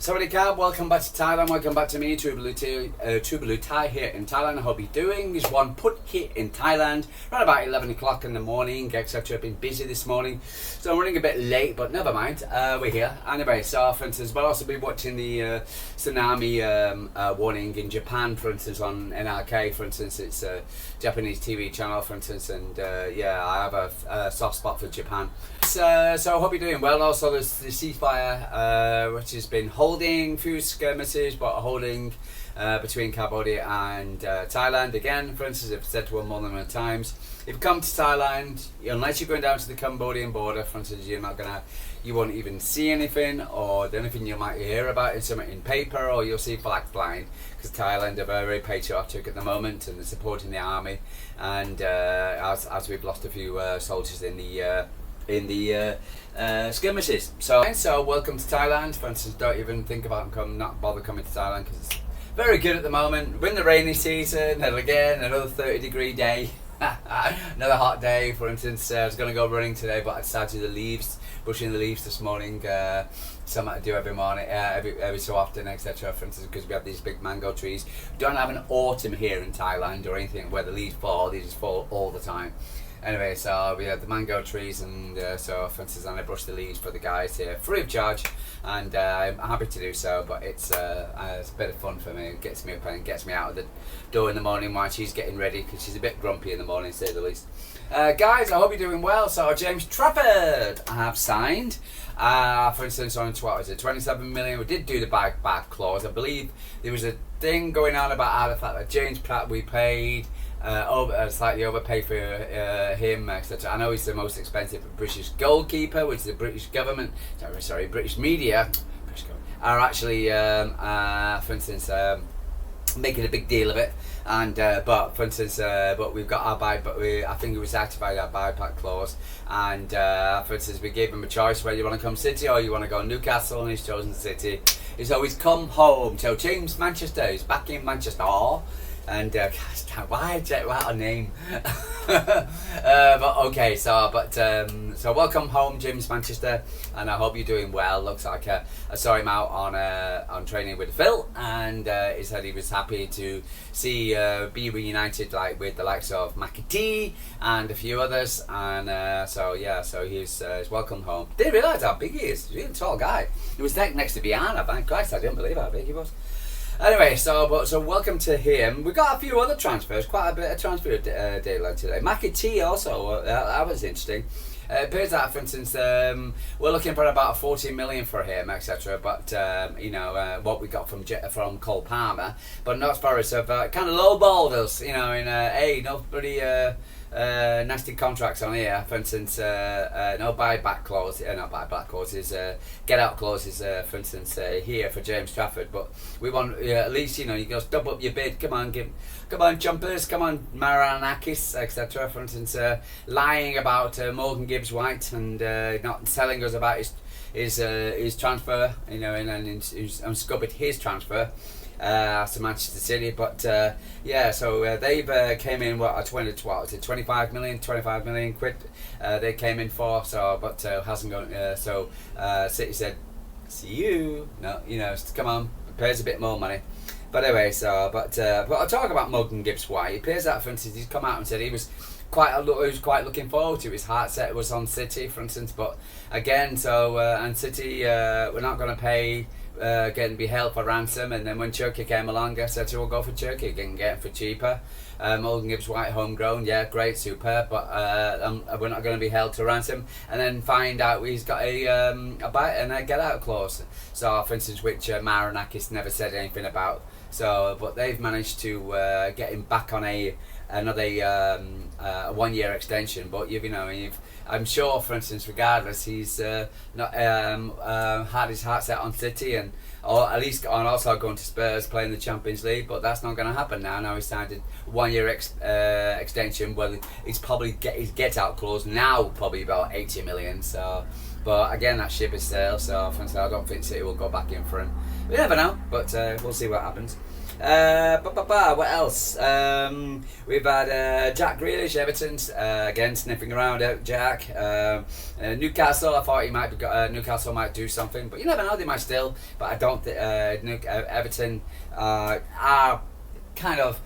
Sawadee, welcome back to Thailand, welcome back to me, Tuvalu Thai here in Thailand. I hope you're doing. There's one put here in Thailand, right about 11 o'clock in the morning, etc. I've been busy this morning, so I'm running a bit late, but never mind, we're here. Anyway, so for instance, we'll also be watching the tsunami warning in Japan, for instance, on NRK, for instance. It's a Japanese TV channel, for instance, and yeah, I have a soft spot for Japan. So I hope you're doing well. Also, there's the ceasefire, which has been holding, few skirmishes, but holding between Cambodia and Thailand. Again, for instance, I've said to one more than one times, if you come to Thailand, unless you're going down to the Cambodian border, for instance, you won't even see anything, or the only thing you might hear about is something in paper, or you'll see flags flying, because Thailand are very patriotic at the moment, and they're supporting the army, and as we've lost a few soldiers in the skirmishes. So welcome to Thailand. For instance, don't even think about not bother coming to Thailand, because it's very good at the moment. We're in the rainy season, and again another 30-degree day. Another hot day. For instance, I was going to go running today, but I decided brushing the leaves this morning. Something I do every morning, every so often, etc. For instance, because we have these big mango trees. We don't have an autumn here in Thailand or anything where the leaves fall. They just fall all the time. Anyway, so we have the mango trees, and so for instance, I brush the leaves for the guys here free of charge, and I'm happy to do so. But it's a bit of fun for me. It gets me up and gets me out of the door in the morning while she's getting ready, because she's a bit grumpy in the morning, to say the least. Guys, I hope you're doing well. So James Trafford, I have signed. For instance, on what was it, 27 million. We did do the back clause. I believe there was a thing going on about the fact that James Pratt, we paid slightly overpaid for him, etc. I know he's the most expensive British goalkeeper, which the British government, British media are actually, for instance, making a big deal of it. And but for instance, but we've got our I think we activated our buyback clause, and for instance, we gave him a choice whether you want to come City or you want to go Newcastle, and he's chosen City. He's always come home. So James Manchester is back in Manchester. And why what a name. But okay, so welcome home, James Manchester, and I hope you're doing well. Looks like I saw him out on training with Phil, and he said he was happy to see be reunited with the likes of Macatee and a few others, and so he's welcome home. Didn't realise how big he is. He's a really tall guy. He was next to Biana. Thank Christ, I didn't believe how big he was. Anyway, so welcome to him. We got a few other transfers, quite a bit of transfer daylight today. Macatee also, that was interesting. It appears that, for instance, we're looking for about 40 million for him, etc. But what we got from Cole Palmer, but not as far as kind of lowballed us. Nobody. Nasty contracts on here, for instance, no buyback clause, not buyback clauses, get out clauses, for instance, here for James Trafford, but we want at least, you go stub up your bid, come on jumpers, come on Maranakis, etc. For instance, lying about Morgan Gibbs White, and not telling us about his transfer, and scuppered his transfer to Manchester City, but so they've came in 25 million quid they came in for, but hasn't gone, City said see you, no, come on, pays a bit more money. But anyway, but I'll talk about Morgan Gibbs White. It appears that, for instance, he's come out and said he was quite looking forward to. His heart set was on City, for instance, but again, and City we're not going to pay, be held for ransom, and then when Turkey came along, I said, we'll go for Turkey, get it for cheaper. Morgan Gibbs White, homegrown, yeah, great, superb, but we're not going to be held to ransom, and then find out he's got a get out clause. So, for instance, which Maranakis never said anything about. So, but they've managed to get him back on another 1 year extension. But I'm sure, for instance, regardless, he's not had his heart set on City, or at least also going to Spurs, playing the Champions League. But that's not going to happen now. Now he's signed a 1 year extension. Well, he's probably his get out clause now probably about 80 million. So, but again, that ship is sailed. So, for instance, I don't think City will go back in for him. We never know, but we'll see what happens. What else? We've had Jack Grealish, Everton, again sniffing around at Jack. Newcastle, I thought Newcastle might do something, but you never know, they might still. But I don't think Everton are kind of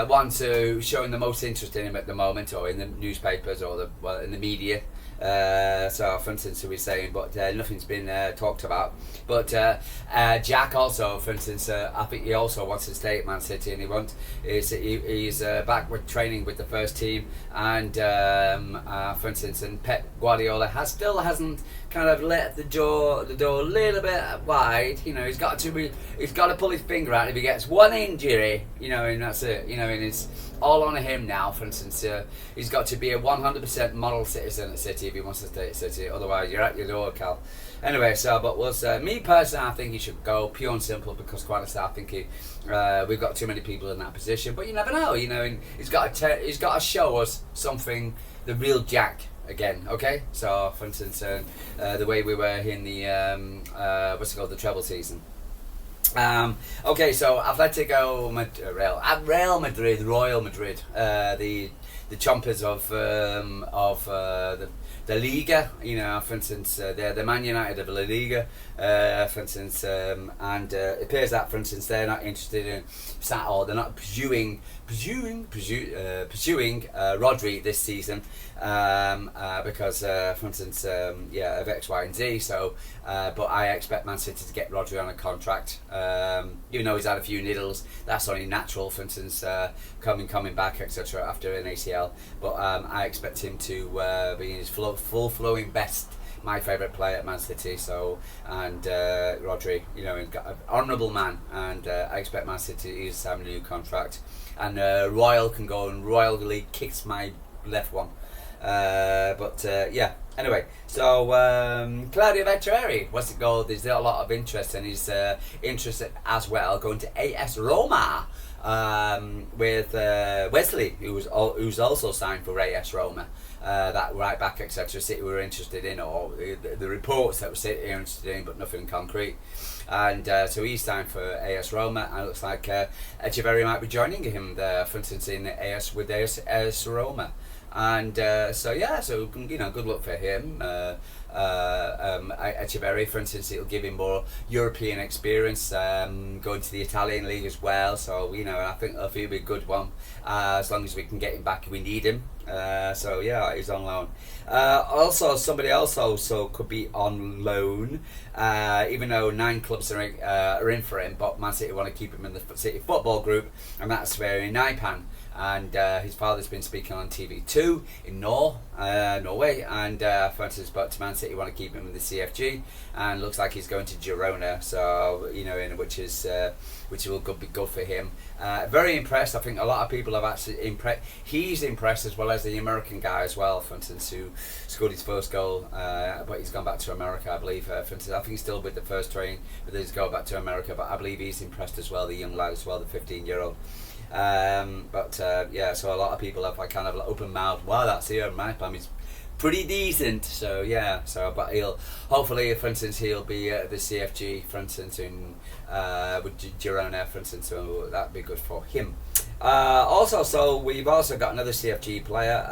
one to showing the most interest in him at the moment, or in the newspapers, or in the media. So for instance, we're saying, but nothing's been talked about. But Jack also, for instance, I think he also wants to stay at Man City, and he's back with training with the first team, and for instance, and Pep Guardiola hasn't kind of let the door a little bit wide. You know, he's got to pull his finger out if he gets one injury. You know, and that's it. You know, and it's all on him now. For instance, he's got to be a 100% model citizen at City if he wants to stay at City. Otherwise, you're at your door, Cal. Anyway, me personally, I think he should go, pure and simple, because quite honestly, I think we've got too many people in that position. But you never know, you know. And he's got to show us something, the real Jack again. Okay, so for instance, the way we were in the the treble season. Okay, so Atletico Real Madrid, Royal Madrid, the chompers of the Liga, you know, for instance, they're the Man United of La Liga, for instance, and it appears that, for instance, they're not interested in they're not pursuing Rodri this season, because, for instance, of X, Y, and Z. So, but I expect Man City to get Rodri on a contract, even though he's had a few niddles. That's only natural, for instance, coming back, etc. after an ACL. But I expect him to be in his full flowing best. My favourite player at Man City, so, and Rodri, you know, got an honourable man, and I expect Man City to have a new contract, and Royal can go and royally kicks my left one, yeah. Anyway, so Claudio Vettori, what's it called? There's a lot of interest, and he's interested as well going to AS Roma with Wesley, who's also signed for AS Roma. That right back, etc. City were interested in, or the reports that were City were interested in, but nothing concrete. And so he's signed for AS Roma, and it looks like Echeverri might be joining him there, for instance, in AS Roma. And so you know, good luck for him. Echeverri, for instance, it'll give him more European experience, going to the Italian league as well. So, you know, I think it'll be a good one, as long as we can get him back if we need him. So yeah, he's on loan. Also, somebody else also could be on loan, even though 9 clubs are in for him, but Man City want to keep him in the City football group, and that's very Nypan. And his father's been speaking on TV2 in Norway, and for instance, but Man City want to keep him in the CFG, and looks like he's going to Girona. So, you know, which will be good for him. Very impressed. I think a lot of people have actually impressed. He's impressed, as well as the American guy as well, for instance, who scored his first goal, but he's gone back to America, I believe. For instance, I think he's still with the first train, but he's going back to America. But I believe he's impressed as well, the young lad as well, the 15-year-old. Yeah, so a lot of people have like kind of like open mouth. Wow, that's here, Nypan. He's pretty decent. So yeah, but he'll hopefully, for instance, he'll be at the CFG, for instance, in with Girona, for instance. So that'd be good for him. Also, so we've also got another CFG player.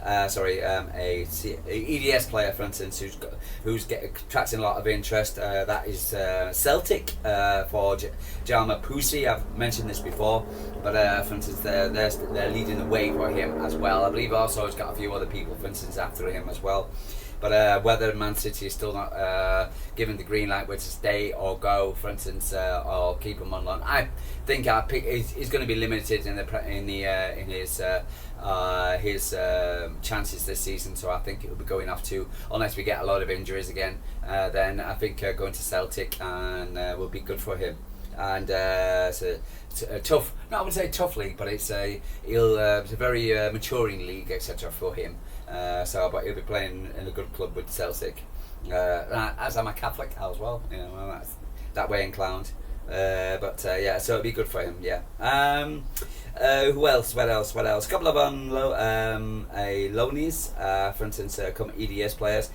A EDS player, for instance, who's attracting a lot of interest. That is Celtic for Jalma Pusi. I've mentioned this before, but for instance, they're leading the way for him as well. I believe also he's got a few other people, for instance, after him as well. But whether Man City is still not given the green light whether to stay or go, for instance, or keep him on loan, I think he's going to be limited in his chances this season. So I think it will be going off to, unless we get a lot of injuries again, then I think going to Celtic and will be good for him. And it's a tough, I wouldn't say tough league, but it's a very maturing league, etc. for him. But he'll be playing in a good club with Celtic. As I'm a Catholic as well, you know, that's that way inclined. Yeah, so it'll be good for him. Yeah. Who else? What else? A couple of loanees, for instance, a couple of EDS players.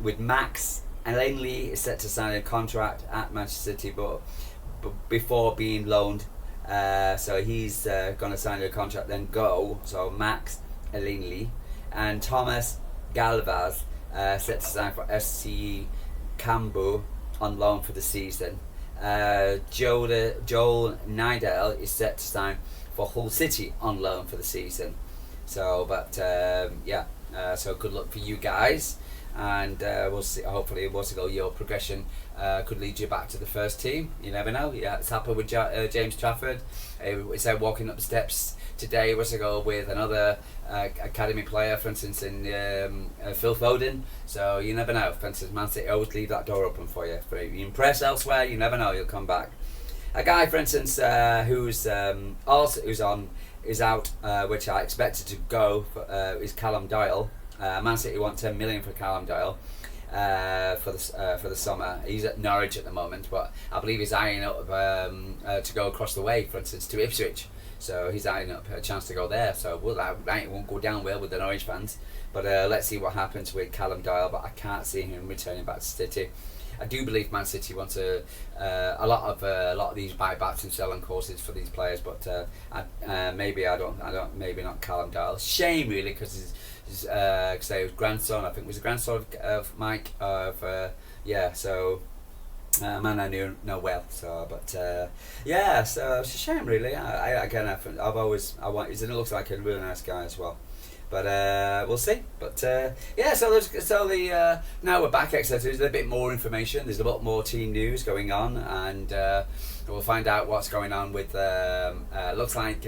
With Max and Langley is set to sign a contract at Manchester City, but before being loaned. So he's going to sign a contract, then go. So Max Elinley and Thomas Galvez set to sign for SC Cambu on loan for the season. Joel Nidell is set to sign for Hull City on loan for the season. So, but so good luck for you guys, and we'll see. Hopefully, your progression could lead you back to the first team. You never know. Yeah, it's happened with James Trafford. It's walking up the steps today. With another academy player, for instance, in Phil Foden. So you never know. For instance, Man City always leave that door open for you. If you impress elsewhere, you never know. You'll come back. A guy, for instance, who's out, which I expected to go for, is Callum Doyle. Man City want 10 million for Callum Doyle for the summer. He's at Norwich at the moment, but I believe he's eyeing up to go across the way, for instance, to Ipswich. So he's eyeing up a chance to go there. So it won't go down well with the Norwich fans. But let's see what happens with Callum Doyle. But I can't see him returning back to City. I do believe Man City want a lot of these buybacks and selling courses for these players, but maybe not Callum Doyle. Shame really, because his grandson, I think was the grandson of Mike so a man I know well. So, but so it's a shame really. He looks like a really nice guy as well. But we'll see. But now we're back, etc. There's a bit more information. There's a lot more team news going on, and we'll find out what's going on with. Looks like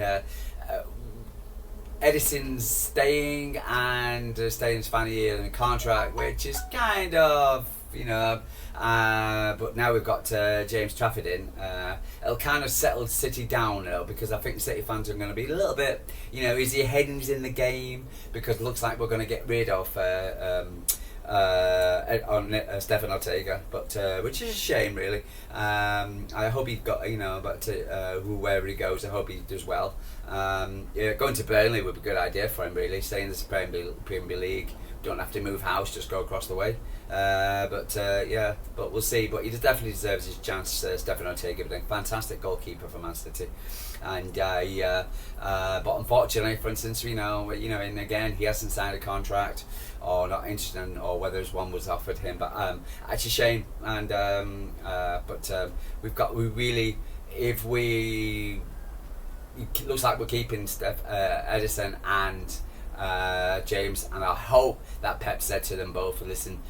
Edison's staying, and staying his final year in the contract, which is kind of but now we've got James Trafford in. It'll kind of settle City down now, because I think City fans are going to be a little bit, is he headings in the game? Because it looks like we're going to get rid of Stefan Ortega, but which is a shame really. I hope he got, wherever he goes, I hope he does well. Going to Burnley would be a good idea for him really, staying in the Premier League. Don't have to move house, just go across the way. But we'll see. But he definitely deserves his chance. Stefan Ortega, fantastic goalkeeper for Man City, and but unfortunately, for instance, and again, he hasn't signed a contract, or not interested in, or whether one was offered him. But it's a shame. And it looks like we're keeping Edison and James, and I hope that Pep said to them both, listen,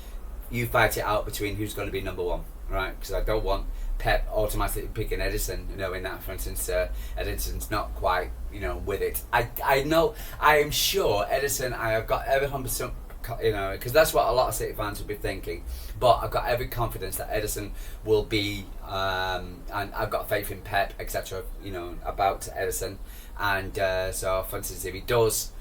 you fight it out between who's going to be number one, right? Because I don't want Pep automatically picking Edison, knowing that, for instance, Edison's not quite, with it. I am sure Edison, I have got every 100%, because that's what a lot of City fans would be thinking, but I've got every confidence that Edison will be, and I've got faith in Pep, etc., about Edison, and so, for instance, if he does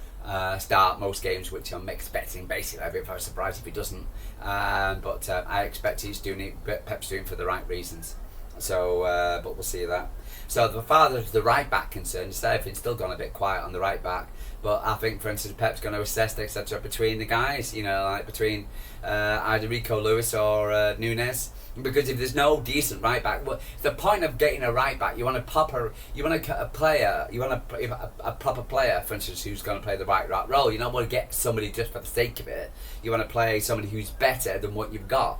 start most games, which I'm expecting, basically I'd be very surprised if he doesn't, but I expect he's doing it, Pep's doing it for the right reasons. So but we'll see that. So the farther as the right back concerned, everything's still gone a bit quiet on the right back, but I think, for instance, Pep's going to assess, etc., between the guys, like between either Rico Lewis or Nunes. Because if there's no decent right back, the point of getting a right back, you want a proper player, for instance, who's going to play the right role. You don't want to get somebody just for the sake of it. You want to play somebody who's better than what you've got.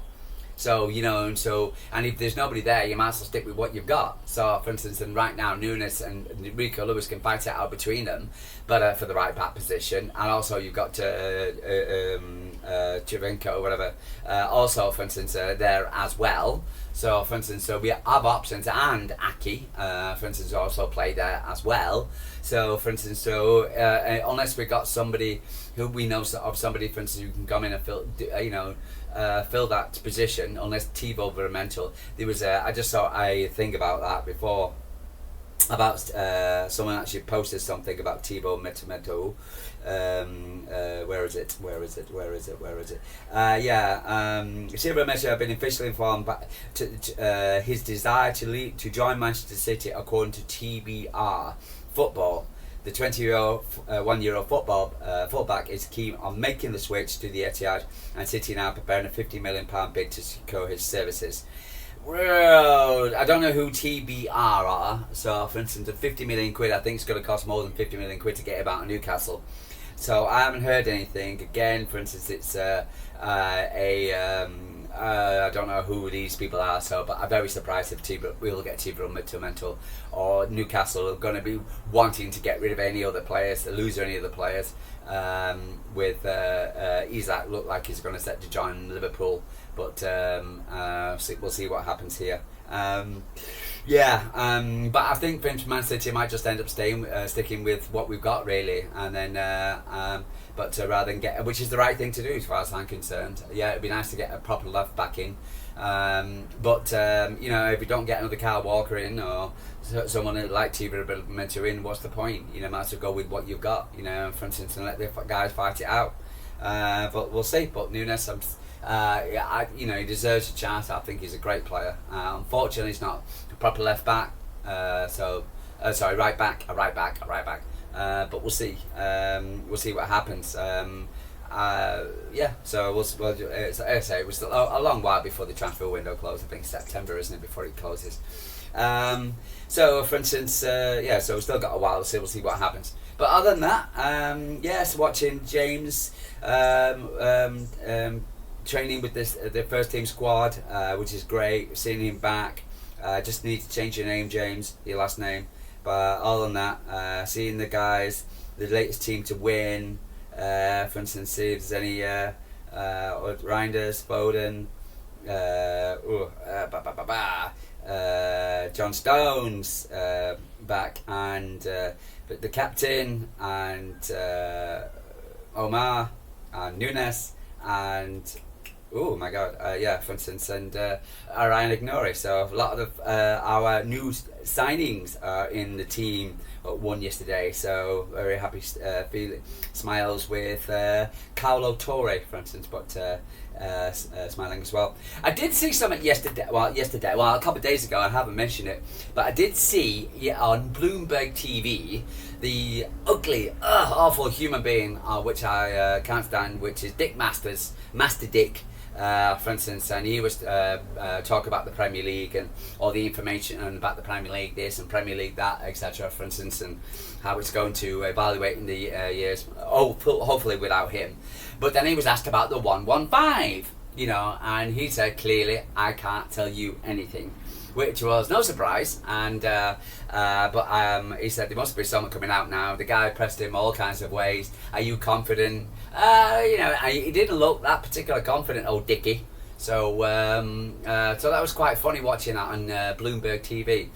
So, and if there's nobody there, you might as well stick with what you've got. So, for instance, and right now, Nunes and Rico Lewis can fight it out between them, but for the right back position, and also you've got Chivenko or whatever, also, for instance, there as well. So, for instance, we have options, and Aki, for instance, also play there as well. So, for instance, unless we got somebody who we know of, somebody, for instance, who can come in and fill that position, unless Thibaut Vermentel. There was I just saw a thing about that before, about someone actually posted something about Thibaut Vermentel. Where is it? Thibaut Vermentel have been officially informed to his desire to join Manchester City, according to TBR Football. The 21-year-old fullback is keen on making the switch to the Etihad, and City now preparing a £50 million bid to secure his services. Well, I don't know who TBR are. So, for instance, a 50 million quid, I think it's going to cost more than 50 million quid to get him out of Newcastle. So I haven't heard anything. Again, for instance, it's I don't know who these people are. So, but I'm very surprised if we'll get Tivermental or Newcastle are going to be wanting to get rid of any other players, to lose any other players. With Isak looked like he's going to set to join Liverpool, but we'll see what happens here. But I think Man City might just end up sticking with what we've got really, and then rather than get, which is the right thing to do as far as I'm concerned. Yeah, it'd be nice to get a proper left back in, if you don't get another Kyle Walker in or someone like Tivermental in, what's the point? Might as well go with what you've got. For instance, and let the guys fight it out. But we'll see. But Nunes, he deserves a chance. I think he's a great player. Unfortunately, he's not a proper left back. Right back. But we'll see. We'll see what happens. So it was a long while before the transfer window closed. I think September, isn't it, before it closes. So for instance, so we've still got a while to see. We'll see what happens. But other than that, so watching James training with the first team squad, which is great. Seeing him back. Just need to change your name, James, your last name. But other than that, seeing the guys, the latest team to win. For instance, see if there's any Reinders, Foden, John Stones back, and the captain, and Omar, and Nunes, and oh my God, for instance, and Ryan Ignore. So a lot of our new signings are in the team. Won yesterday, so very happy smiles with Paulo Torre, for instance, but smiling as well. I did see something yesterday, a couple of days ago, I haven't mentioned it, but I did see on Bloomberg TV the ugly, awful human being, which I can't stand, which is Dick Masters, Master Dick. For instance, and he was talk about the Premier League and all the information about the Premier League this and Premier League that, etc. For instance, and how it's going to evaluate in the years. Hopefully without him. But then he was asked about the 115, and he said clearly, I can't tell you anything, which was no surprise. And but he said there must be something coming out now. The guy pressed him all kinds of ways. Are you confident? He didn't look that particular confident, old Dickie. So that was quite funny watching that on Bloomberg TV.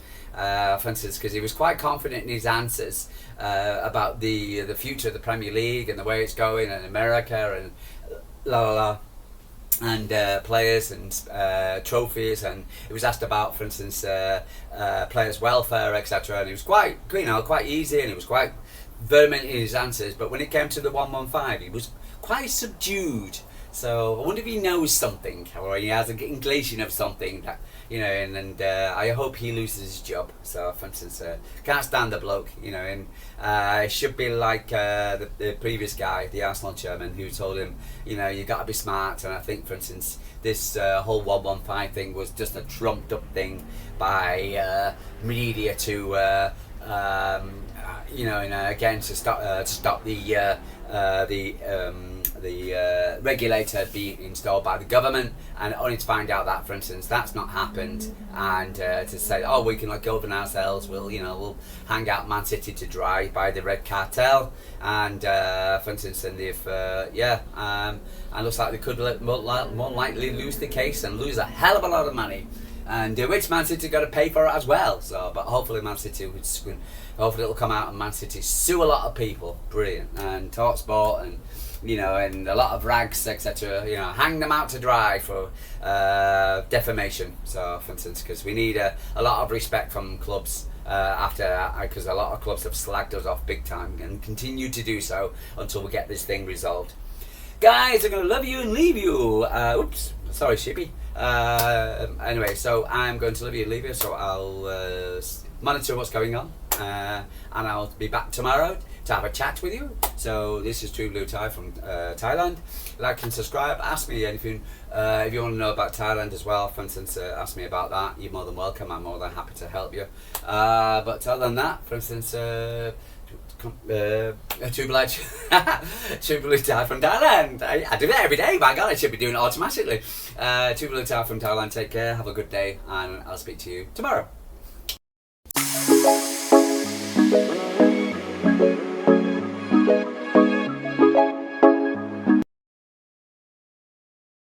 For instance, because he was quite confident in his answers about the future of the Premier League and the way it's going, and America and and players and trophies, and he was asked about, for instance, players' welfare, etc. And he was quite easy, and he was quite vehement in his answers. But when it came to the 115, he was quite subdued. So I wonder if he knows something, or he has an inclination of something that, and I hope he loses his job. So, for instance, can't stand the bloke, and it should be like the previous guy, the Arsenal chairman, who told him, you got to be smart. And I think, for instance, this whole 115 thing was just a trumped up thing by media to, again to stop the regulator being installed by the government, and only to find out that, for instance, that's not happened, and to say, we can govern ourselves, we'll hang out Man City to dry by the red cartel, and for instance, and if and looks like they could more likely lose the case and lose a hell of a lot of money, and which Man City got to pay for it as well. So, but hopefully Man City hopefully it'll come out and Man City sue a lot of people, brilliant, and TalkSport and and a lot of rags, etc. Hang them out to dry for defamation. So, for instance, because we need a lot of respect from clubs because a lot of clubs have slagged us off big time and continue to do so until we get this thing resolved. Guys, I'm going to love you and leave you. Oops, sorry, Shippy. Anyway, so I'm going to love you and leave you, so I'll monitor what's going on, and I'll be back tomorrow to have a chat with you. So this is True Blue Thai from Thailand. Like and subscribe. Ask me anything. If you want to know about Thailand as well, for instance, ask me about that. You're more than welcome. I'm more than happy to help you. But other than that, for instance, True Blue Thai from Thailand. I do that every day. My God, I should be doing it automatically. True Blue Thai from Thailand. Take care. Have a good day, and I'll speak to you tomorrow.